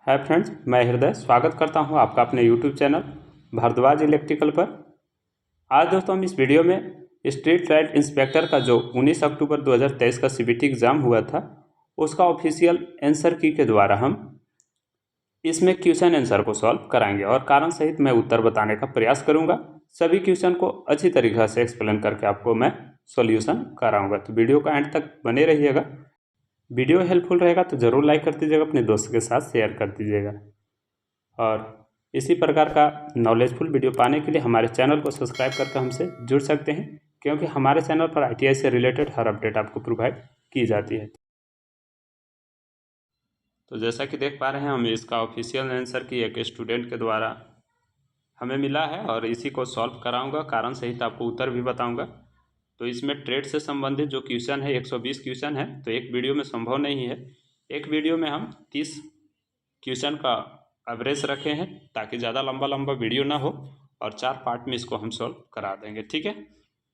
Hi friends, मैं हृदय स्वागत करता हूं आपका अपने यूट्यूब चैनल भारद्वाज इलेक्ट्रिकल पर। आज दोस्तों हम इस वीडियो में स्ट्रीट लाइट इंस्पेक्टर का जो 19 अक्टूबर 2023 का सीबीटी एग्ज़ाम हुआ था उसका ऑफिशियल आंसर की के द्वारा हम इसमें क्वेश्चन आंसर को सॉल्व कराएंगे और कारण सहित मैं उत्तर बताने का प्रयास करूंगा। सभी क्वेश्चन को अच्छी तरीक़े से एक्सप्लेन करके आपको मैं सॉल्यूशन कराऊंगा, तो वीडियो का एंड तक बने रहिएगा। वीडियो हेल्पफुल रहेगा तो ज़रूर लाइक कर दीजिएगा, अपने दोस्त के साथ शेयर कर दीजिएगा और इसी प्रकार का नॉलेजफुल वीडियो पाने के लिए हमारे चैनल को सब्सक्राइब करके हमसे जुड़ सकते हैं, क्योंकि हमारे चैनल पर आईटीआई से रिलेटेड हर अपडेट आपको प्रोवाइड की जाती है। तो जैसा कि देख पा रहे हैं, हम इसका ऑफिशियल आंसर की एक स्टूडेंट के द्वारा हमें मिला है और इसी को सॉल्व कराऊंगा, कारण सहित आपको उत्तर भी बताऊंगा। तो इसमें ट्रेड से संबंधित जो क्वेश्चन है 120 क्वेश्चन है, तो एक वीडियो में संभव नहीं है। एक वीडियो में हम 30 क्वेश्चन का एवरेज रखे हैं ताकि ज़्यादा लंबा वीडियो ना हो और 4 पार्ट में इसको हम सॉल्व करा देंगे, ठीक है।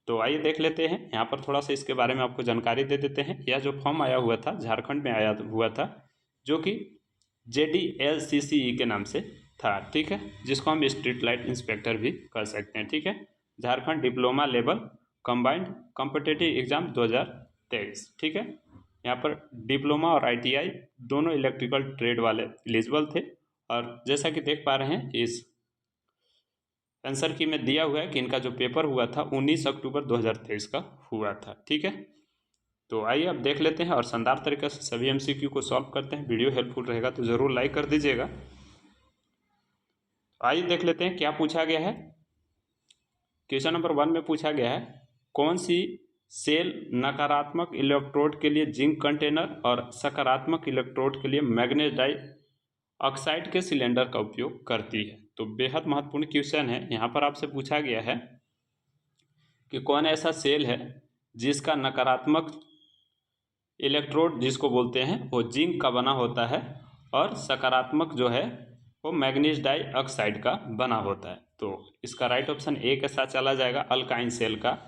तो आइए देख लेते हैं। यहाँ पर थोड़ा सा इसके बारे में आपको जानकारी दे देते हैं। यह जो फॉर्म आया हुआ था झारखंड में आया हुआ था, जो कि JDLCCE के नाम से था, ठीक है, जिसको हम स्ट्रीट लाइट इंस्पेक्टर भी कर सकते हैं, ठीक है। Jharkhand diploma level combined competitive exam 2023, ठीक है। यहाँ पर डिप्लोमा और ITI दोनों इलेक्ट्रिकल ट्रेड वाले एलिजिबल थे। और जैसा कि देख पा रहे हैं इस आंसर की में दिया हुआ है कि इनका जो पेपर हुआ था 19 अक्टूबर 2023 का हुआ था, ठीक है। तो आइए अब देख लेते हैं और शानदार तरीके से सभी MCQ को सॉल्व करते हैं। वीडियो हेल्पफुल रहेगा तो ज़रूर लाइक कर दीजिएगा। आइए देख लेते हैं क्या पूछा गया है। क्वेश्चन नंबर 1 में पूछा गया है, कौन सी सेल नकारात्मक इलेक्ट्रोड के लिए जिंक कंटेनर और सकारात्मक इलेक्ट्रोड के लिए मैग्नीज डाई ऑक्साइड के सिलेंडर का उपयोग करती है। तो बेहद महत्वपूर्ण क्वेश्चन है। यहाँ पर आपसे पूछा गया है कि कौन ऐसा सेल है जिसका नकारात्मक इलेक्ट्रोड जिसको बोलते हैं वो जिंक का बना होता है और सकारात्मक जो है वो मैग्नीज डाई ऑक्साइड का बना होता है। तो इसका राइट ऑप्शन ए के साथ चला जाएगा। अल्काइन सेल का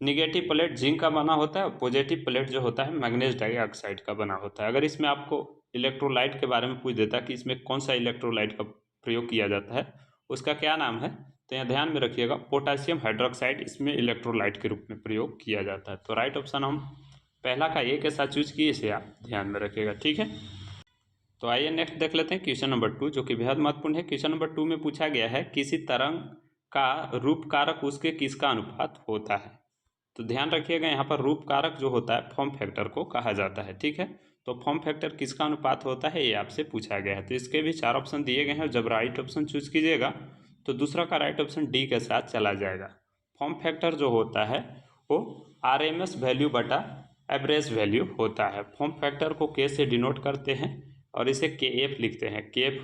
निगेटिव प्लेट जिंक का बना होता है और पॉजिटिव प्लेट जो होता है मैग्नीज डाइऑक्साइड का बना होता है। अगर इसमें आपको इलेक्ट्रोलाइट के बारे में पूछ देता कि इसमें कौन सा इलेक्ट्रोलाइट का प्रयोग किया जाता है, उसका क्या नाम है, तो यहाँ ध्यान में रखिएगा पोटासियम हाइड्रोक्साइड इसमें इलेक्ट्रोलाइट के रूप में प्रयोग किया जाता है। तो राइट ऑप्शन हम पहला का ए के साथ चूज किए, इसे आप ध्यान में रखिएगा, ठीक है। तो आइए नेक्स्ट देख लेते हैं क्वेश्चन नंबर 2, जो कि बेहद महत्वपूर्ण है। क्वेश्चन नंबर 2 में पूछा गया है किसी तरंग का रूप कारक उसके किसका अनुपात होता है। तो ध्यान रखिएगा यहाँ पर रूप कारक जो होता है फॉर्म फैक्टर को कहा जाता है, ठीक है। तो फॉर्म फैक्टर किसका अनुपात होता है ये आपसे पूछा गया है। तो इसके भी 4 ऑप्शन दिए गए हैं। जब राइट ऑप्शन चूज कीजिएगा तो दूसरा का राइट ऑप्शन डी के साथ चला जाएगा। फॉर्म फैक्टर जो होता है वो RMS वैल्यू बटा एवरेज वैल्यू होता है। फॉर्म फैक्टर को के से डिनोट करते हैं और इसे KF लिखते हैं, KF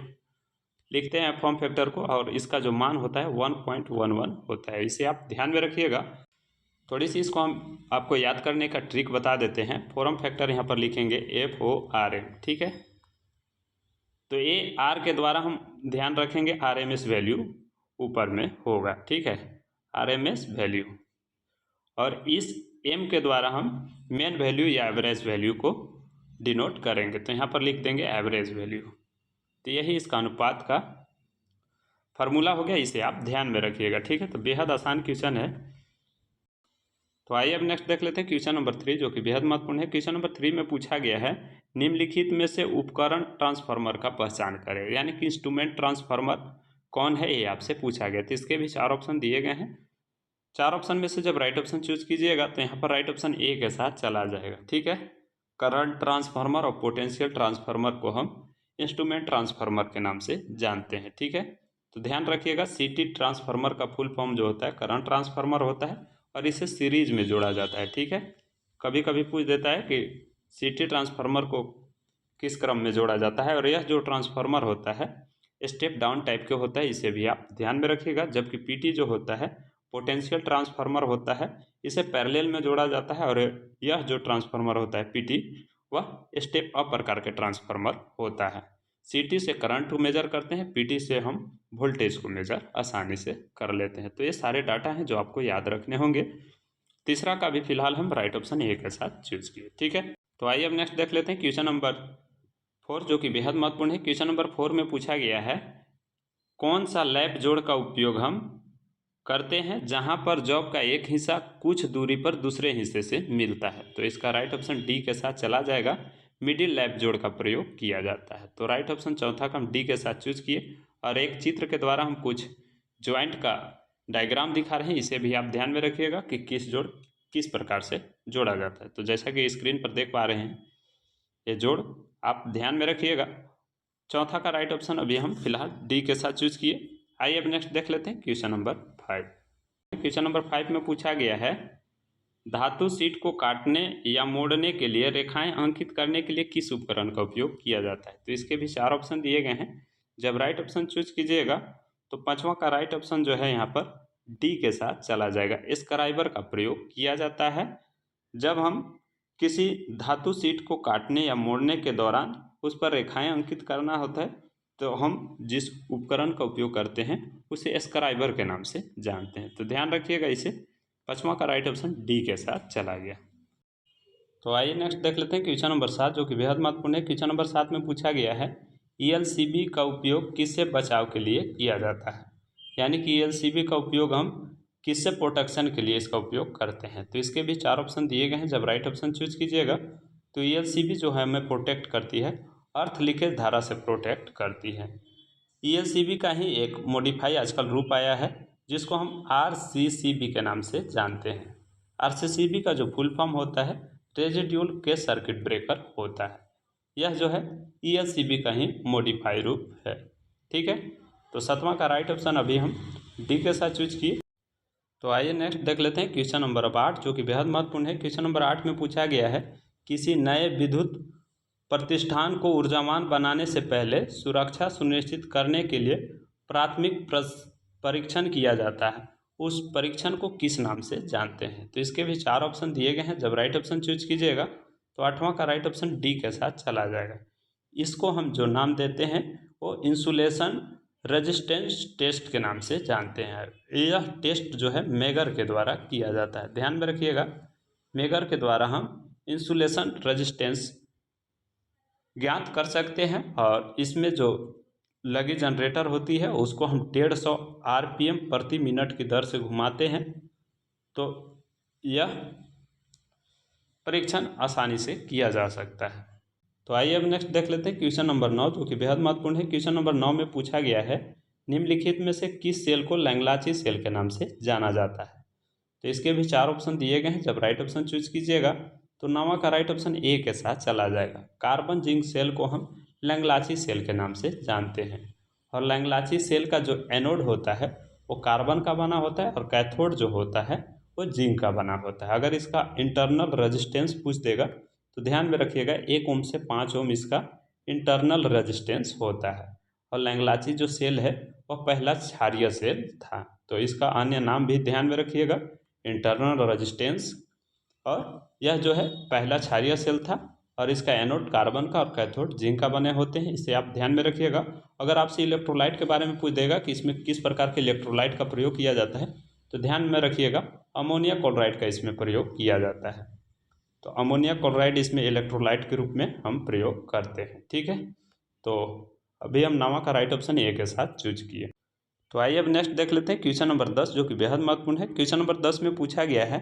लिखते हैं फॉर्म फैक्टर को, और इसका जो मान होता है 1.11 होता है। इसे आप ध्यान में रखिएगा। थोड़ी सी इसको हम आपको याद करने का ट्रिक बता देते हैं। फॉर्म फैक्टर यहाँ पर लिखेंगे FORM, ठीक है। तो ये R के द्वारा हम ध्यान रखेंगे RMS वैल्यू ऊपर में होगा, ठीक है, RMS वैल्यू, और इस M के द्वारा हम मेन वैल्यू या एवरेज वैल्यू को डिनोट करेंगे। तो यहाँ पर लिख देंगे एवरेज वैल्यू। तो यही इसका अनुपात का फार्मूला हो गया, इसे आप ध्यान में रखिएगा, ठीक है। तो बेहद आसान क्वेश्चन है। तो आइए अब नेक्स्ट देख लेते हैं क्वेश्चन नंबर 3, जो कि बेहद महत्वपूर्ण है। क्वेश्चन नंबर 3 में पूछा गया है निम्नलिखित में से उपकरण ट्रांसफार्मर का पहचान करें, यानी कि इंस्ट्रूमेंट ट्रांसफार्मर कौन है ये आपसे पूछा गया। तो इसके भी 4 ऑप्शन दिए गए हैं। 4 ऑप्शन में से जब राइट ऑप्शन चूज कीजिएगा तो यहाँ पर राइट ऑप्शन ए के साथ चला जाएगा, ठीक है। करंट ट्रांसफार्मर और पोटेंशियल ट्रांसफार्मर को हम इंस्ट्रूमेंट ट्रांसफार्मर के नाम से जानते हैं, ठीक है। तो ध्यान रखिएगा CT ट्रांसफार्मर का फुल फॉर्म जो होता है करंट ट्रांसफार्मर होता है और इसे सीरीज में जोड़ा जाता है, ठीक है। कभी कभी पूछ देता है कि CT ट्रांसफार्मर को किस क्रम में जोड़ा जाता है, और यह जो ट्रांसफार्मर होता है स्टेप डाउन टाइप के होता है, इसे भी आप ध्यान में रखिएगा। जबकि PT जो होता है पोटेंशियल ट्रांसफार्मर होता है, इसे पैरेलल में जोड़ा जाता है, और यह जो ट्रांसफार्मर होता है PT वह स्टेप अप प्रकार के ट्रांसफार्मर होता है। CT से करंट को मेजर करते हैं, PT से हम वोल्टेज को मेजर आसानी से कर लेते हैं। तो ये सारे डाटा हैं जो आपको याद रखने होंगे। तीसरा का भी फिलहाल हम राइट ऑप्शन ए के साथ चूज किए, ठीक है। तो आइए अब नेक्स्ट देख लेते हैं क्वेश्चन नंबर 4 जो कि बेहद महत्वपूर्ण है। क्वेश्चन नंबर 4 में पूछा गया है कौन सा लैप जोड़ का उपयोग हम करते हैं जहां पर जॉब का एक हिस्सा कुछ दूरी पर दूसरे हिस्से से मिलता है। तो इसका राइट ऑप्शन डी के साथ चला जाएगा, मिडिल लैप जोड़ का प्रयोग किया जाता है। तो राइट ऑप्शन चौथा का हम डी के साथ चूज किए और एक चित्र के द्वारा हम कुछ ज्वाइंट का डायग्राम दिखा रहे हैं, इसे भी आप ध्यान में रखिएगा कि किस प्रकार से जोड़ा जाता है। तो जैसा कि स्क्रीन पर देख पा रहे हैं ये जोड़ आप ध्यान में रखिएगा। चौथा का राइट ऑप्शन अभी हम फिलहाल डी के साथ चूज किए। आइए अब नेक्स्ट देख लेते हैं क्वेश्चन नंबर 5। क्वेश्चन नंबर 5 में पूछा गया है धातु शीट को काटने या मोड़ने के लिए रेखाएं अंकित करने के लिए किस उपकरण का उपयोग किया जाता है। तो इसके भी 4 ऑप्शन दिए गए हैं। जब राइट ऑप्शन चूज कीजिएगा तो पांचवा का राइट ऑप्शन जो है यहाँ पर डी के साथ चला जाएगा। स्क्राइबर का प्रयोग किया जाता है जब हम किसी धातु शीट को काटने या मोड़ने के दौरान उस पर रेखाएं अंकित करना होता है, तो हम जिस उपकरण का उपयोग करते हैं उसे स्क्राइबर के नाम से जानते हैं। तो ध्यान रखिएगा इसे। पांचवा का राइट ऑप्शन डी के साथ चला गया। तो आइए नेक्स्ट देख लेते हैं क्वेश्चन नंबर 7 जो कि बेहद महत्वपूर्ण है। क्वेश्चन नंबर 7 में पूछा गया है ELCB का उपयोग किससे बचाव के लिए किया जाता है, यानी कि ELCB का उपयोग हम किससे प्रोटेक्शन के लिए इसका उपयोग करते हैं। तो इसके भी 4 ऑप्शन दिए गए हैं। जब राइट ऑप्शन चूज कीजिएगा तो ELCB जो है हमें प्रोटेक्ट करती है, अर्थ लीकेज धारा से प्रोटेक्ट करती है। ELCB का ही एक मॉडिफाई आजकल रूप आया है जिसको हम RCCB के नाम से जानते हैं। RCCB का जो फुल फॉर्म होता है रेजिड्यूल केस सर्किट ब्रेकर होता है। यह जो है ELCB का ही मॉडिफाई रूप है। ठीक है, तो 7वां का राइट ऑप्शन अभी हम डी के साथ चूज किए। तो आइए नेक्स्ट देख लेते हैं क्वेश्चन नंबर 8 जो कि बेहद महत्वपूर्ण है। क्वेश्चन नंबर 8 में पूछा गया है किसी नए विद्युत प्रतिष्ठान को ऊर्जावान बनाने से पहले सुरक्षा सुनिश्चित करने के लिए प्राथमिक परीक्षण किया जाता है, उस परीक्षण को किस नाम से जानते हैं। तो इसके भी 4 ऑप्शन दिए गए हैं। जब राइट ऑप्शन चूज कीजिएगा तो 8वां का राइट ऑप्शन डी के साथ चला जाएगा। इसको हम जो नाम देते हैं वो इंसुलेशन रेजिस्टेंस टेस्ट के नाम से जानते हैं। यह टेस्ट जो है मेगर के द्वारा किया जाता है। ध्यान में रखिएगा, मेगर के द्वारा हम इंसुलेशन रेजिस्टेंस ज्ञात कर सकते हैं और इसमें जो लगी जनरेटर होती है उसको हम 150 RPM प्रति मिनट की दर से घुमाते हैं, तो यह परीक्षण आसानी से किया जा सकता है। तो आइए अब नेक्स्ट देख लेते हैं क्वेश्चन नंबर 9 जो कि बेहद महत्वपूर्ण है। क्वेश्चन नंबर 9 में पूछा गया है निम्नलिखित में से किस सेल को लैंगलाची सेल के नाम से जाना जाता है। तो इसके भी 4 ऑप्शन दिए गए हैं। जब राइट ऑप्शन चूज कीजिएगा तो 9वां का राइट ऑप्शन ए के साथ चला जाएगा। कार्बन जिंक सेल को हम लैंगलाची सेल के नाम से जानते हैं और लैंगलाची सेल का जो एनोड होता है वो कार्बन का बना होता है और कैथोड जो होता है वो जिंक का बना होता है। अगर इसका इंटरनल रेजिस्टेंस पूछ देगा तो ध्यान में रखिएगा 1 ओम से 5 ओम इसका इंटरनल रेजिस्टेंस होता है। और लैंगलाची जो सेल है वह पहला क्षारीय सेल था, तो इसका अन्य नाम भी ध्यान में रखिएगा इंटरनल रेजिस्टेंस। और यह जो है पहला क्षारीय सेल था और इसका एनोड कार्बन का और कैथोड जिंक का बने होते हैं, इसे आप ध्यान में रखिएगा। अगर आपसे इलेक्ट्रोलाइट के बारे में पूछ देगा कि इसमें किस प्रकार के इलेक्ट्रोलाइट का प्रयोग किया जाता है तो ध्यान में रखिएगा अमोनिया क्लोराइड का इसमें प्रयोग किया जाता है। तो अमोनिया क्लोराइड इसमें इलेक्ट्रोलाइट के रूप में हम प्रयोग करते हैं। ठीक है, तो अभी हम 9वां का राइट ऑप्शन ए के साथ चूज किए। तो आइए अब नेक्स्ट देख लेते हैं क्वेश्चन नंबर 10 जो कि बेहद महत्वपूर्ण है। क्वेश्चन नंबर 10 में पूछा गया है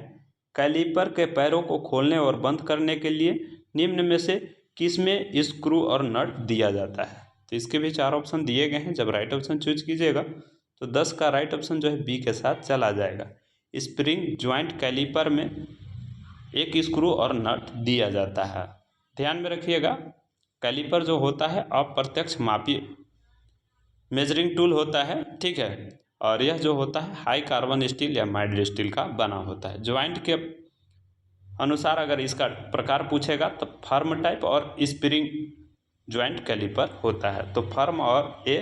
कैलिपर के पैरों को खोलने और बंद करने के लिए निम्न में से किस में स्क्रू और नट दिया जाता है। तो इसके भी 4 ऑप्शन दिए गए हैं। जब राइट ऑप्शन चूज कीजिएगा तो 10 का राइट ऑप्शन जो है बी के साथ चला जाएगा। स्प्रिंग ज्वाइंट कैलिपर में एक स्क्रू और नट दिया जाता है। ध्यान में रखिएगा कैलिपर जो होता है अप्रत्यक्ष मापी मेजरिंग टूल होता है। ठीक है, और यह जो होता है हाई कार्बन स्टील या माइल्ड स्टील का बना होता है। ज्वाइंट के अनुसार अगर इसका प्रकार पूछेगा तो फर्म टाइप और स्प्रिंग ज्वाइंट कैलिपर होता है। तो फर्म और ए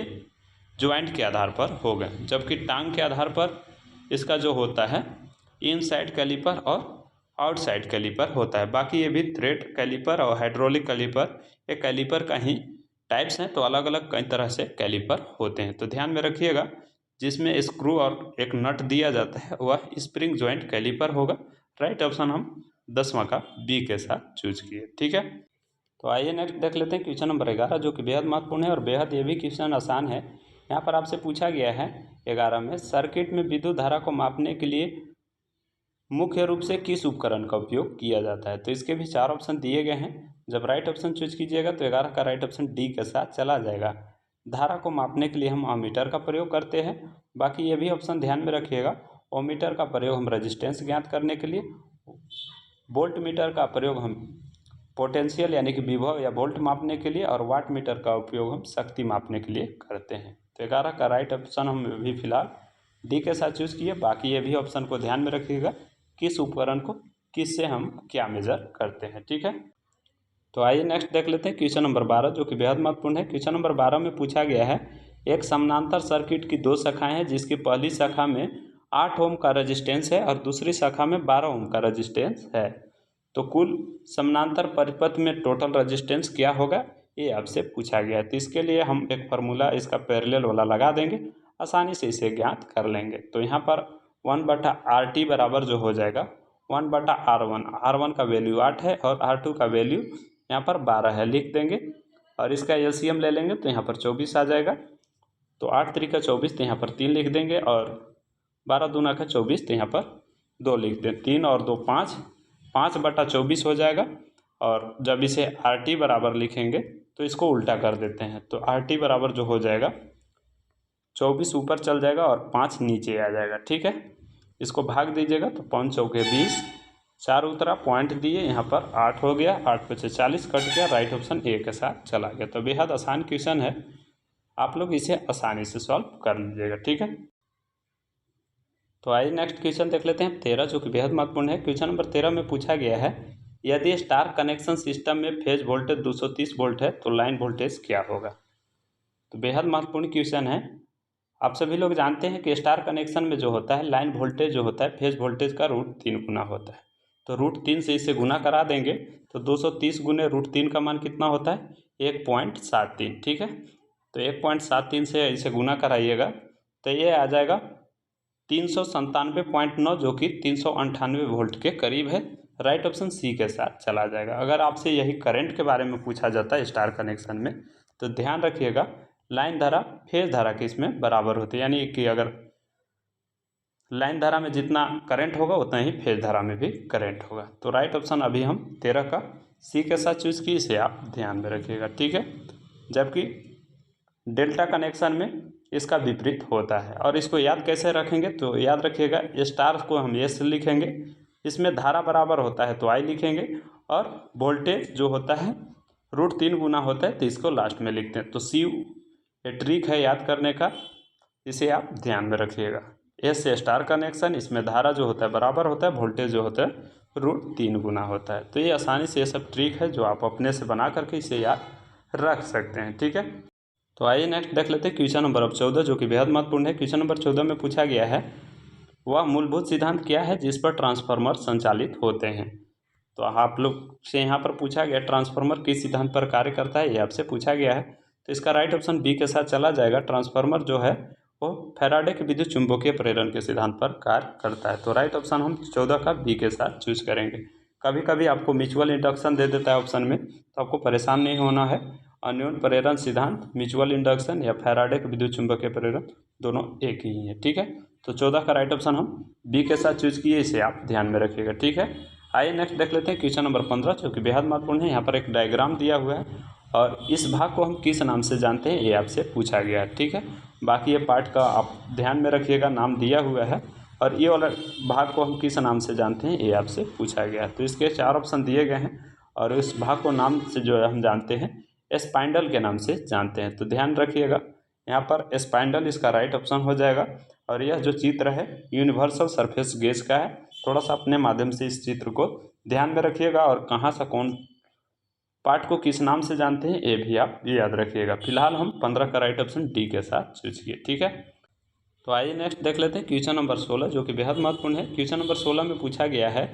ज्वाइंट के आधार पर हो गए, जबकि टांग के आधार पर इसका जो होता है इनसाइड कैलिपर और आउटसाइड कैलिपर होता है। बाकी ये भी थ्रेड कैलिपर और हाइड्रोलिक कैलिपर ये कैलिपर का ही टाइप्स हैं, तो अलग अलग कई तरह से कैलिपर होते हैं। तो ध्यान में रखिएगा जिसमें स्क्रू और एक नट दिया जाता है वह स्प्रिंग ज्वाइंट कैलिपर होगा। राइट ऑप्शन हम 10वां का बी के साथ चूज किए। ठीक है, तो आइए नेक्स्ट देख लेते हैं क्वेश्चन नंबर 11, जो कि बेहद महत्वपूर्ण है और बेहद ये भी क्वेश्चन आसान है। यहाँ पर आपसे पूछा गया है 11 में, सर्किट में विद्युत धारा को मापने के लिए मुख्य रूप से किस उपकरण का उपयोग किया जाता है। तो इसके भी 4 ऑप्शन दिए गए हैं। जब राइट ऑप्शन चूज कीजिएगा तो 11 का राइट ऑप्शन डी के साथ चला जाएगा। धारा को मापने के लिए हम अमीटर का प्रयोग करते हैं। बाकी ये भी ऑप्शन ध्यान में रखिएगा। ओमीटर का प्रयोग हम रेजिस्टेंस ज्ञात करने के लिए, वोल्ट मीटर का प्रयोग हम पोटेंशियल यानी कि विभव या वोल्ट मापने के लिए, और वाट मीटर का उपयोग हम शक्ति मापने के लिए करते हैं। तो 11 का राइट ऑप्शन हम भी फिलहाल डी के साथ चूज किए। बाकी ये भी ऑप्शन को ध्यान में रखिएगा, किस उपकरण को किससे हम क्या मेजर करते हैं। ठीक है, तो आइए नेक्स्ट देख लेते हैं क्वेश्चन नंबर 12, जो कि बेहद महत्वपूर्ण है। क्वेश्चन नंबर 12 में पूछा गया है, एक समानांतर सर्किट की 2 शाखाएं हैं, जिसकी पहली शाखा में 8 ओम का रेजिस्टेंस है और दूसरी शाखा में 12 ओम का रेजिस्टेंस है। तो कुल समानांतर परिपथ में टोटल रेजिस्टेंस क्या होगा, ये आपसे पूछा गया है। तो इसके लिए हम एक फार्मूला इसका पैरेलल वाला लगा देंगे, आसानी से इसे ज्ञात कर लेंगे। तो यहाँ पर 1/RT बराबर जो हो जाएगा 1/R1। R1 का वैल्यू 8 है और R2 का वैल्यू यहाँ पर 12 है, लिख देंगे। और इसका LCM ले लेंगे तो यहाँ पर 24 आ जाएगा। तो 8 3 का 24, तो यहाँ पर 3 लिख देंगे, और 12 दूना का 24, तो यहाँ पर 2 लिख दें। 3 और 2 5, 5/24 हो जाएगा। और जब इसे RT बराबर लिखेंगे तो इसको उल्टा कर देते हैं। तो RT बराबर जो हो जाएगा 24 ऊपर चल जाएगा और 5 नीचे आ जाएगा। ठीक है, इसको भाग दीजिएगा तो 5 चौके 20, 4 उतरा, पॉइंट दिए, यहाँ पर 8 हो गया, 8 × 40 कट गया, राइट ऑप्शन ए के साथ चला गया। तो बेहद आसान क्वेश्चन है, आप लोग इसे आसानी से सॉल्व कर लीजिएगा। ठीक है, तो आइए नेक्स्ट क्वेश्चन देख लेते हैं 13, जो कि बेहद महत्वपूर्ण है। क्वेश्चन नंबर 13 में पूछा गया है, यदि स्टार कनेक्शन सिस्टम में फेज वोल्टेज 230 वोल्ट है तो लाइन वोल्टेज क्या होगा। तो बेहद महत्वपूर्ण क्वेश्चन है। आप सभी लोग जानते हैं कि स्टार कनेक्शन में जो होता है, लाइन वोल्टेज जो होता है फेज वोल्टेज का √3 गुना होता है। तो √3 से इसे गुना करा देंगे तो 230 गुने √3 का मान कितना होता है, 1.73। ठीक है, तो 1.73 से इसे गुना कराइएगा तो ये आ जाएगा 397.9, जो कि 398 वोल्ट के करीब है। राइट ऑप्शन सी के साथ चला जाएगा। अगर आपसे यही करंट के बारे में पूछा जाता है स्टार कनेक्शन में, तो ध्यान रखिएगा लाइन धारा फेज धारा के इसमें बराबर होती है, यानी कि अगर लाइन धारा में जितना करंट होगा उतना ही फेज धारा में भी करंट होगा। तो राइट ऑप्शन अभी हम 13 का सी के साथ चूज किए, इसे आप ध्यान में रखिएगा। ठीक है, जबकि डेल्टा कनेक्शन में इसका विपरीत होता है। और इसको याद कैसे रखेंगे, तो याद रखिएगा स्टार को हम एस लिखेंगे, इसमें धारा बराबर होता है तो आई लिखेंगे, और वोल्टेज जो होता है √3 गुना होता है तो इसको लास्ट में लिखते हैं। तो सी ये ट्रिक है याद करने का, इसे आप ध्यान में रखिएगा। एस से स्टार कनेक्शन, इसमें धारा जो होता है बराबर होता है, वोल्टेज जो होता है √3 गुना होता है। तो ये आसानी से ये सब ट्रिक है जो आप अपने से बना करके इसे याद रख सकते हैं। ठीक है, तो आइए नेक्स्ट देख लेते हैं क्वेश्चन नंबर अब 14, जो कि बेहद महत्वपूर्ण है। क्वेश्चन नंबर 14 में पूछा गया है, वह मूलभूत सिद्धांत क्या है जिस पर ट्रांसफार्मर संचालित होते हैं। तो आप लोग से यहाँ पर पूछा गया ट्रांसफार्मर किस सिद्धांत पर कार्य करता है, ये आपसे पूछा गया है। तो इसका राइट ऑप्शन बी के साथ चला जाएगा। ट्रांसफार्मर जो है वो फैराडे के विद्युत चुंबकीय प्रेरण के सिद्धांत पर कार्य करता है। तो राइट ऑप्शन हम 14 का बी के साथ चूज करेंगे। कभी कभी आपको म्यूचुअल इंडक्शन दे देता है ऑप्शन में, तो आपको परेशान नहीं होना है। अन्योन्य प्रेरण सिद्धांत, म्यूचुअल इंडक्शन या फैराडे के विद्युत चुंबकीय प्रेरण दोनों एक ही है। ठीक है, तो 14 का राइट ऑप्शन हम बी के साथ चूज किए, इसे आप ध्यान में रखिएगा। ठीक है, आइए नेक्स्ट देख लेते हैं क्वेश्चन नंबर 15, जो कि बेहद महत्वपूर्ण है। यहाँ पर एक डायग्राम दिया हुआ है और इस भाग को हम किस नाम से जानते हैं ये आपसे पूछा गया है। ठीक है, बाकी ये पार्ट का आप ध्यान में रखिएगा, नाम दिया हुआ है, और ये वाला भाग को हम किस नाम से जानते हैं ये आपसे पूछा गया है। तो इसके 4 ऑप्शन दिए गए हैं और इस भाग को नाम से जो है हम जानते हैं स्पाइंडल के नाम से जानते हैं। तो ध्यान रखिएगा यहाँ पर स्पाइंडल इसका राइट ऑप्शन हो जाएगा। और यह जो चित्र है यूनिवर्सल सरफेस गेज का है। थोड़ा सा अपने माध्यम से इस चित्र को ध्यान में रखिएगा और कहाँ सा कौन पार्ट को किस नाम से जानते हैं ये भी आप याद रखिएगा। फिलहाल हम 15 का राइट ऑप्शन डी के साथ चूज किए। ठीक है, तो आइए नेक्स्ट देख लेते हैं क्वेश्चन नंबर 16, जो कि बेहद महत्वपूर्ण है। क्वेश्चन नंबर 16 में पूछा गया है,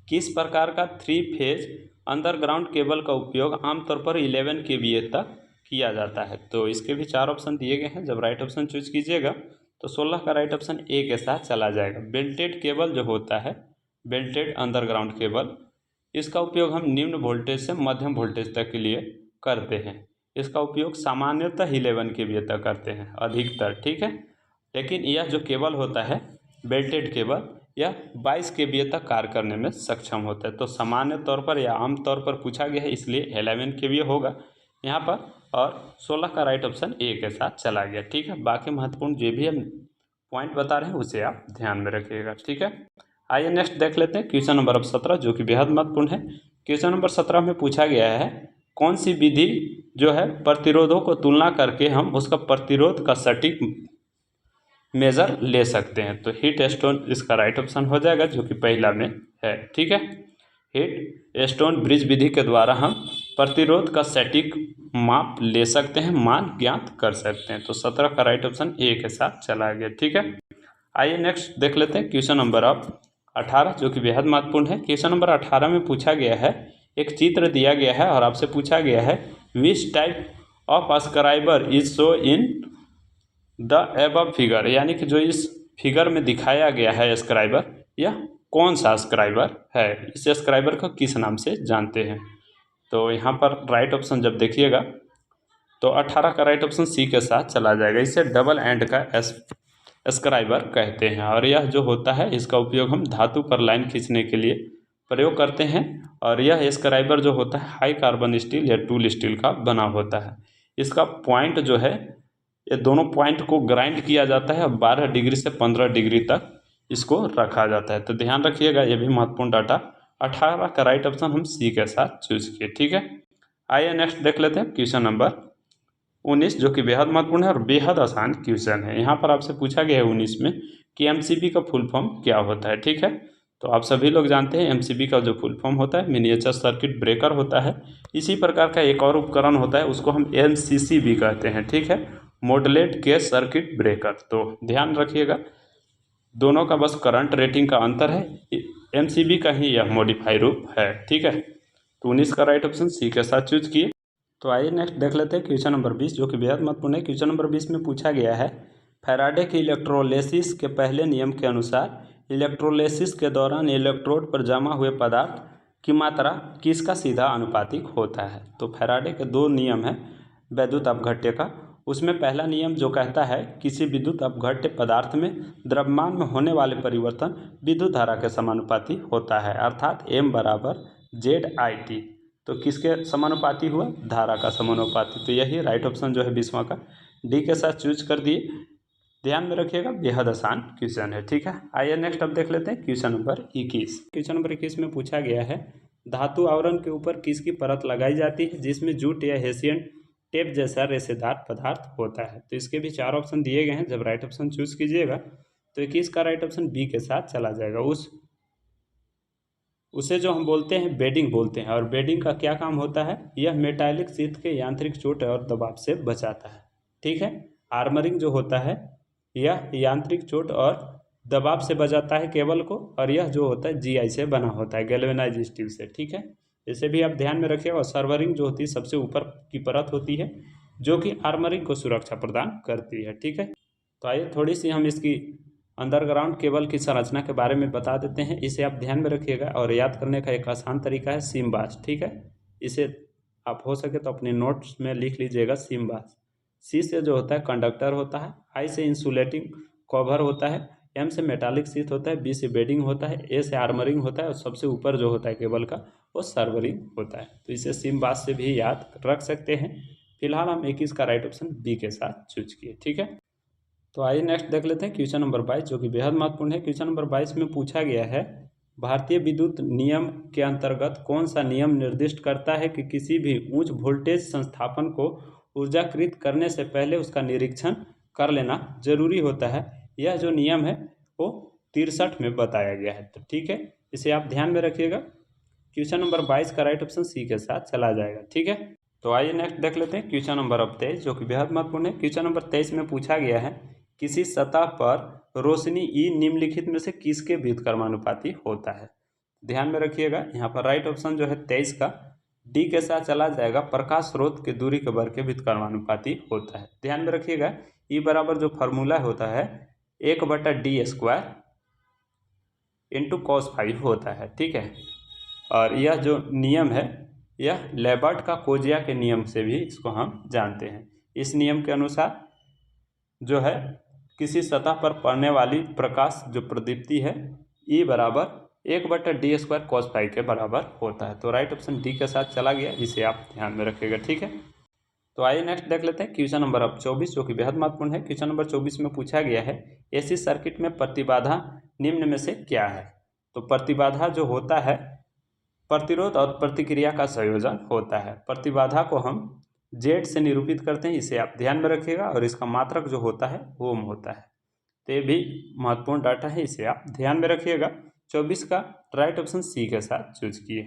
किस प्रकार का 3 फेज अंडरग्राउंड केबल का उपयोग आमतौर पर 11 kVA तक किया जाता है। तो इसके भी 4 ऑप्शन दिए गए हैं। जब राइट ऑप्शन चूज कीजिएगा तो 16 का राइट ऑप्शन ए के साथ चला जाएगा। बेल्टेड केबल जो होता है, बेल्टेड अंडरग्राउंड केबल, इसका उपयोग हम निम्न वोल्टेज से मध्यम वोल्टेज तक के लिए करते हैं। इसका उपयोग सामान्यतः 11 kVA तक करते हैं अधिकतर, ठीक है। लेकिन यह जो केबल होता है बेल्टेड केबल, यह 22 kVA तक कार्य करने में सक्षम होता है। तो सामान्य तौर पर या आम तौर पर पूछा गया है, इसलिए 11 kVA होगा यहाँ पर, और 16 का राइट ऑप्शन ए के साथ चला गया, ठीक है। बाकी महत्वपूर्ण जो भी हम पॉइंट बता रहे हैं उसे आप ध्यान में रखिएगा, ठीक है। आइए नेक्स्ट देख लेते हैं क्वेश्चन नंबर 17, जो कि बेहद महत्वपूर्ण है। क्वेश्चन नंबर 17 में पूछा गया है कौन सी विधि जो है प्रतिरोधों को तुलना करके हम उसका प्रतिरोध का सटीक मेजर ले सकते हैं। तो हीट स्टोन इसका राइट ऑप्शन हो जाएगा, जो कि पहला में है, ठीक है। हीट स्टोन ब्रिज विधि के द्वारा हम प्रतिरोध का सटीक माप ले सकते हैं, मान ज्ञात कर सकते हैं। तो 17 का राइट ऑप्शन ए के साथ चला गया, ठीक है। आइए नेक्स्ट देख लेते हैं क्वेश्चन नंबर 18, जो कि बेहद महत्वपूर्ण है। क्वेश्चन नंबर 18 में पूछा गया है, एक चित्र दिया गया है और आपसे पूछा गया है which type of ascriber is show in the above figure, यानी कि जो इस फिगर में दिखाया गया है अस्क्राइबर, यह कौन सा अस्क्राइबर है, इस अस्क्राइबर को किस नाम से जानते हैं। तो यहाँ पर राइट ऑप्शन जब देखिएगा तो 18 का राइट ऑप्शन सी के साथ चला जाएगा। इसे डबल एंड का अस्क्राइबर कहते हैं, और यह जो होता है इसका उपयोग हम धातु पर लाइन खींचने के लिए प्रयोग करते हैं। और यह अस्क्राइबर जो होता है हाई कार्बन स्टील या टूल स्टील का बना होता है। इसका पॉइंट जो है, ये दोनों पॉइंट को ग्राइंड किया जाता है और 12 डिग्री से 15 डिग्री तक इसको रखा जाता है। तो ध्यान रखिएगा, ये भी महत्वपूर्ण डाटा। 18 का राइट ऑप्शन हम सी के साथ चूज किए, ठीक है। आइए नेक्स्ट देख लेते हैं क्वेश्चन नंबर 19, जो कि बेहद महत्वपूर्ण है और बेहद आसान क्वेश्चन है। यहाँ पर आपसे पूछा गया है 19 में कि एमसीबी का फुल फॉर्म क्या होता है, ठीक है। तो आप सभी लोग जानते हैं एमसीबी का जो फुल फॉर्म होता है मिनिएचर सर्किट ब्रेकर होता है। इसी प्रकार का एक और उपकरण होता है, उसको हम एमसीसी भी कहते हैं, ठीक है, मॉडलेट केस सर्किट ब्रेकर। तो ध्यान रखिएगा, दोनों का बस करंट रेटिंग का अंतर है, एमसीबी का ही यह मॉडिफाई रूप है, ठीक है। तो 19 का राइट ऑप्शन सी के साथ चूज किए। तो आइए नेक्स्ट देख लेते हैं क्वेश्चन नंबर 20, जो कि बेहद महत्वपूर्ण है। क्वेश्चन नंबर 20 में पूछा गया है फैराडे के इलेक्ट्रोलिसिस के पहले नियम के अनुसार इलेक्ट्रोलिसिस के दौरान इलेक्ट्रोड पर जमा हुए पदार्थ की मात्रा किसका सीधा अनुपातिक होता है। तो फैराडे के दो नियम हैं विद्युत अपघट्य का। उसमें पहला नियम जो कहता है किसी विद्युत अपघट्य पदार्थ में द्रव्यमान में होने वाले परिवर्तन विद्युत धारा के समानुपाती होता है, अर्थात M बराबर ZIT। तो किसके समानुपाती हुआ, धारा का समानुपाती। तो यही राइट ऑप्शन जो है 20वां का डी के साथ चूज कर दिए। ध्यान में रखिएगा, बेहद आसान क्वेश्चन है, ठीक है। आइए नेक्स्ट अब देख लेते हैं क्वेश्चन नंबर 21। क्वेश्चन नंबर 21 में पूछा गया है धातु आवरण के ऊपर किसकी परत लगाई जाती है जिसमें जूट या हेसियन टेप जैसा रेशेदार पदार्थ होता है। तो इसके भी 4 ऑप्शन दिए गए हैं, जब राइट ऑप्शन चूज कीजिएगा तो 21 का राइट ऑप्शन बी के साथ चला जाएगा। उसे जो हम बोलते हैं बेडिंग बोलते हैं, और बेडिंग का क्या काम होता है, यह मेटालिक शीथ के यांत्रिक चोट और दबाव से बचाता है, ठीक है। आर्मरिंग जो होता है यह यांत्रिक चोट और दबाव से बचाता है केबल को, और यह जो होता है जीआई से बना होता है, गैल्वेनाइज स्टील से, ठीक है। इसे भी आप ध्यान में रखिएगा। और सर्वरिंग जो होती है सबसे ऊपर की परत होती है जो कि आर्मरिंग को सुरक्षा प्रदान करती है, ठीक है। तो आइए थोड़ी सी हम इसकी अंडरग्राउंड केबल की संरचना के बारे में बता देते हैं। इसे आप ध्यान में रखिएगा, और याद करने का एक आसान तरीका है सीमबास, ठीक है। इसे आप हो सके तो अपने नोट्स में लिख लीजिएगा सीमबास। सी से जो होता है कंडक्टर होता है, आई से इंसुलेटिंग कवर होता है, एम से मेटालिक शीथ होता है, बी से बेडिंग होता है, ए से आर्मरिंग होता है, और सबसे ऊपर जो होता है केबल का वो सर्वरिंग होता है। तो इसे सीमबास से भी याद रख सकते हैं। फिलहाल हम 21 का राइट ऑप्शन बी के साथ चूज किए, ठीक है। तो आइए नेक्स्ट देख लेते हैं क्वेश्चन नंबर 22, जो कि बेहद महत्वपूर्ण है। क्वेश्चन नंबर 22 में पूछा गया है भारतीय विद्युत नियम के अंतर्गत कौन सा नियम निर्दिष्ट करता है कि किसी भी उच्च वोल्टेज संस्थापन को ऊर्जाकृत करने से पहले उसका निरीक्षण कर लेना जरूरी होता है। यह जो नियम है वो 63 में बताया गया है, तो ठीक है, इसे आप ध्यान में रखिएगा। क्वेश्चन नंबर 22 का राइट ऑप्शन सी के साथ चला जाएगा, ठीक है। तो आइए नेक्स्ट देख लेते हैं क्वेश्चन नंबर 23, जो कि बेहद महत्वपूर्ण है। क्वेश्चन नंबर 23 में पूछा गया है किसी सतह पर रोशनी ई निम्नलिखित में से किसके व्युत्क्रमानुपाती होता है। ध्यान में रखिएगा, यहाँ पर राइट ऑप्शन जो है 23 का डी के साथ चला जाएगा, प्रकाश स्रोत के दूरी के वर्ग के व्युत्क्रमानुपाती होता है। ध्यान में रखिएगा, ई बराबर जो फार्मूला होता है 1/d² इंटू cos 5 होता है, ठीक है। और यह जो नियम है यह लेबर्ट का कोजिया के नियम से भी इसको हम जानते हैं। इस नियम के अनुसार जो है किसी सतह पर पड़ने वाली प्रकाश जो प्रदीप्ति है E बराबर 1/d² cos फाई के बराबर होता है। तो राइट ऑप्शन डी के साथ चला गया, इसे आप ध्यान में रखिएगा। ठीक है, तो आइए नेक्स्ट देख लेते हैं क्वेश्चन नंबर अब 24, जो कि बेहद महत्वपूर्ण है। क्वेश्चन नंबर 24 में पूछा गया है एसी सर्किट में प्रतिबाधा निम्न में से क्या है। तो प्रतिबाधा जो होता है प्रतिरोध और प्रतिक्रिया का संयोजन होता है। प्रतिबाधा को हम जेड से निरूपित करते हैं, इसे आप ध्यान में रखिएगा, और इसका मात्रक जो होता है ओम होता है। तो ये भी महत्वपूर्ण डाटा है, इसे आप ध्यान में रखिएगा। 24 का राइट ऑप्शन सी के साथ चूज किए।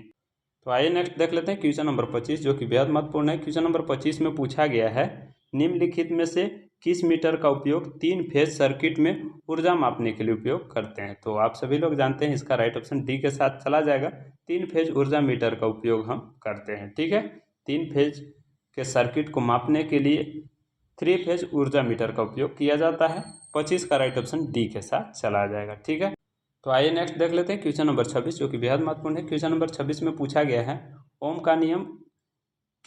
तो आइए नेक्स्ट देख लेते हैं क्वेश्चन नंबर 25, जो कि बेहद महत्वपूर्ण है। क्वेश्चन नंबर 25 में पूछा गया है निम्नलिखित में से किस मीटर का उपयोग 3 फेज सर्किट में ऊर्जा मापने के लिए उपयोग करते हैं। तो आप सभी लोग जानते हैं इसका राइट ऑप्शन डी के साथ चला जाएगा। 3 फेज ऊर्जा मीटर का उपयोग हम करते हैं। ठीक है, 3 फेज के सर्किट को मापने के लिए 3 फेज ऊर्जा मीटर का उपयोग किया जाता है। 25 का राइट ऑप्शन डी के साथ चला जाएगा। ठीक है, तो आइए नेक्स्ट देख लेते हैं क्वेश्चन नंबर 26, जो कि बेहद महत्वपूर्ण है। क्वेश्चन नंबर 26 में पूछा गया है ओम का नियम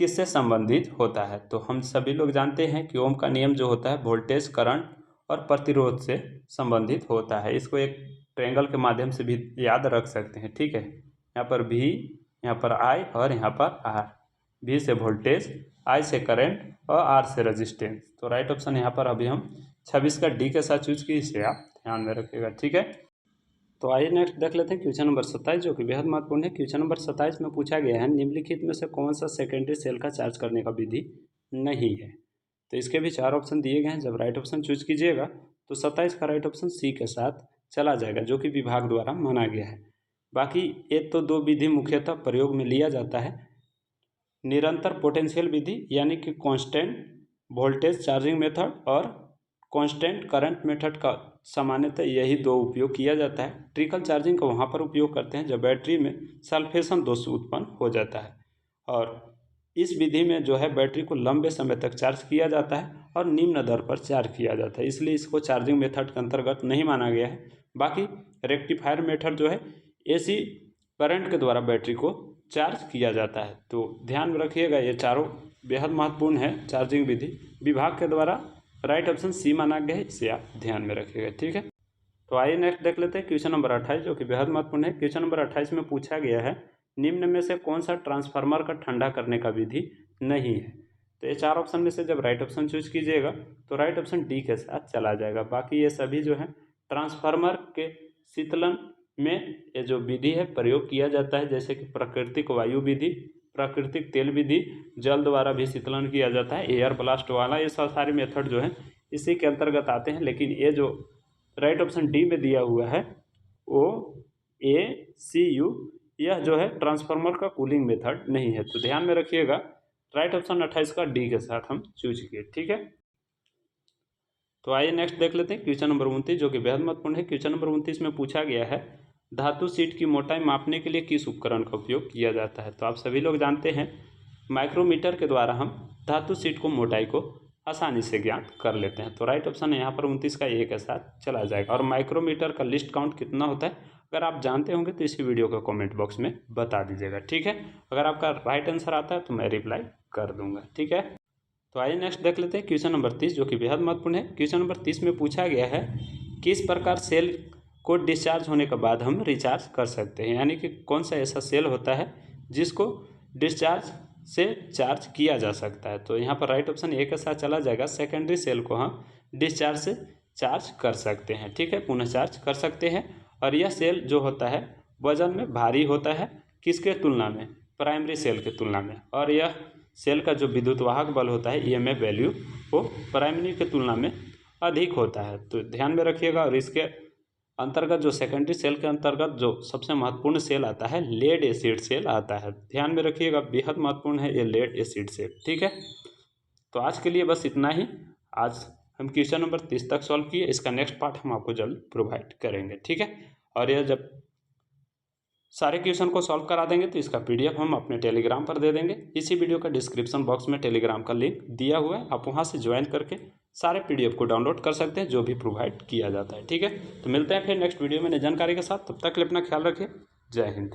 किससे संबंधित होता है। तो हम सभी लोग जानते हैं कि ओम का नियम जो होता है वोल्टेज, करंट और प्रतिरोध से संबंधित होता है। इसको एक ट्रायंगल के माध्यम से भी याद रख सकते हैं। ठीक है, यहाँ पर V, यहाँ पर I और यहाँ पर R। V से वोल्टेज, I से करंट और R से रेजिस्टेंस। तो राइट ऑप्शन यहाँ पर अभी हम 26 का डी के साथ चूज किए, इसे आप ध्यान में रखिएगा। ठीक है, तो आइए नेक्स्ट देख लेते हैं क्वेश्चन नंबर 27, जो कि बेहद महत्वपूर्ण है। क्वेश्चन नंबर 27 में पूछा गया है निम्नलिखित में से कौन सा सेकेंडरी सेल का चार्ज करने का विधि नहीं है। तो इसके भी 4 ऑप्शन दिए गए हैं। जब राइट ऑप्शन चूज कीजिएगा तो 27 का राइट ऑप्शन सी के साथ चला जाएगा, जो कि विभाग द्वारा माना गया है। बाकी एक तो 2 विधि मुख्यतः प्रयोग में लिया जाता है, निरंतर पोटेंशियल विधि यानी कि कांस्टेंट वोल्टेज चार्जिंग मेथड और कांस्टेंट करंट मेथड का सामान्यतः यही 2 उपयोग किया जाता है। ट्रिकल चार्जिंग का वहाँ पर उपयोग करते हैं जब बैटरी में सल्फेशन दोष उत्पन्न हो जाता है, और इस विधि में जो है बैटरी को लंबे समय तक चार्ज किया जाता है और निम्न दर पर चार्ज किया जाता है, इसलिए इसको चार्जिंग मेथड के अंतर्गत नहीं माना गया है। बाकी रेक्टिफायर मेथड जो है एसी करंट के द्वारा बैटरी को चार्ज किया जाता है। तो ध्यान में रखिएगा, ये चारों बेहद महत्वपूर्ण है चार्जिंग विधि, विभाग के द्वारा राइट ऑप्शन सी माना गया है, इसे आप ध्यान में रखिएगा। ठीक है, तो आइए नेक्स्ट देख लेते हैं क्वेश्चन नंबर 28, जो कि बेहद महत्वपूर्ण है। क्वेश्चन नंबर 28 में पूछा गया है निम्न में से कौन सा ट्रांसफार्मर का ठंडा करने का विधि नहीं है। तो ये 4 ऑप्शन में से जब राइट ऑप्शन चूज कीजिएगा तो राइट ऑप्शन डी के साथ चला जाएगा। बाकी ये सभी जो है ट्रांसफार्मर के शीतलन में ये जो विधि है प्रयोग किया जाता है, जैसे कि प्राकृतिक वायु विधि, प्राकृतिक तेल विधि, जल द्वारा भी शीतलन किया जाता है, एयर ब्लास्ट वाला, ये सब सारे मेथड जो है इसी के अंतर्गत आते हैं। लेकिन ये जो राइट ऑप्शन डी में दिया हुआ है OACU, यह जो है ट्रांसफार्मर का कूलिंग मेथड नहीं है। तो ध्यान में रखिएगा, राइट ऑप्शन 28 का डी के साथ हम चूज किए। ठीक है, तो आइए नेक्स्ट देख लेते हैं क्वेश्चन नंबर 29, जो कि बेहद महत्वपूर्ण है। क्वेश्चन नंबर 29 में पूछा गया है धातु शीट की मोटाई मापने के लिए किस उपकरण का उपयोग किया जाता है। तो आप सभी लोग जानते हैं माइक्रोमीटर के द्वारा हम धातु शीट को मोटाई को आसानी से ज्ञात कर लेते हैं। तो राइट ऑप्शन यहाँ पर 29 का ए के साथ चला जाएगा। और माइक्रोमीटर का लिस्ट काउंट कितना होता है, अगर आप जानते होंगे तो इसी वीडियो को कमेंट बॉक्स में बता दीजिएगा। ठीक है, अगर आपका राइट आंसर आता है तो मैं रिप्लाई कर दूंगा। ठीक है, तो आइए नेक्स्ट देख लेते हैं क्वेश्चन नंबर 30, जो कि बेहद महत्वपूर्ण है। क्वेश्चन नंबर 30 में पूछा गया है किस प्रकार सेल को डिस्चार्ज होने के बाद हम रिचार्ज कर सकते हैं, यानी कि कौन सा ऐसा सेल होता है जिसको डिस्चार्ज से चार्ज किया जा सकता है। तो यहाँ पर राइट ऑप्शन ए के साथ चला जाएगा। सेकेंडरी सेल को हम डिस्चार्ज से चार्ज कर सकते हैं। ठीक है, पुनः चार्ज कर सकते हैं। और यह सेल जो होता है वजन में भारी होता है, किसके तुलना में, प्राइमरी सेल के तुलना में। और यह सेल का जो विद्युत वाहक बल होता है EMF वैल्यू वो प्राइमरी के तुलना में अधिक होता है। तो ध्यान में रखिएगा। और इसके अंतर्गत जो सेकेंडरी सेल के अंतर्गत जो सबसे महत्वपूर्ण सेल आता है लेड एसिड सेल आता है। ध्यान में रखिएगा, बेहद महत्वपूर्ण है ये लेड एसिड सेल। ठीक है, तो आज के लिए बस इतना ही। आज हम क्वेश्चन नंबर 30 तक सॉल्व किए, इसका नेक्स्ट पार्ट हम आपको जल्द प्रोवाइड करेंगे। ठीक है, और यह जब सारे क्वेश्चन को सॉल्व करा देंगे तो इसका PDF हम अपने टेलीग्राम पर दे देंगे। इसी वीडियो का डिस्क्रिप्शन बॉक्स में टेलीग्राम का लिंक दिया हुआ है, आप वहां से ज्वाइन करके सारे PDF को डाउनलोड कर सकते हैं जो भी प्रोवाइड किया जाता है। ठीक है, तो मिलते हैं फिर नेक्स्ट वीडियो में नई जानकारी के साथ। तब तक के लिए अपना ख्याल रखिए। जय हिंद।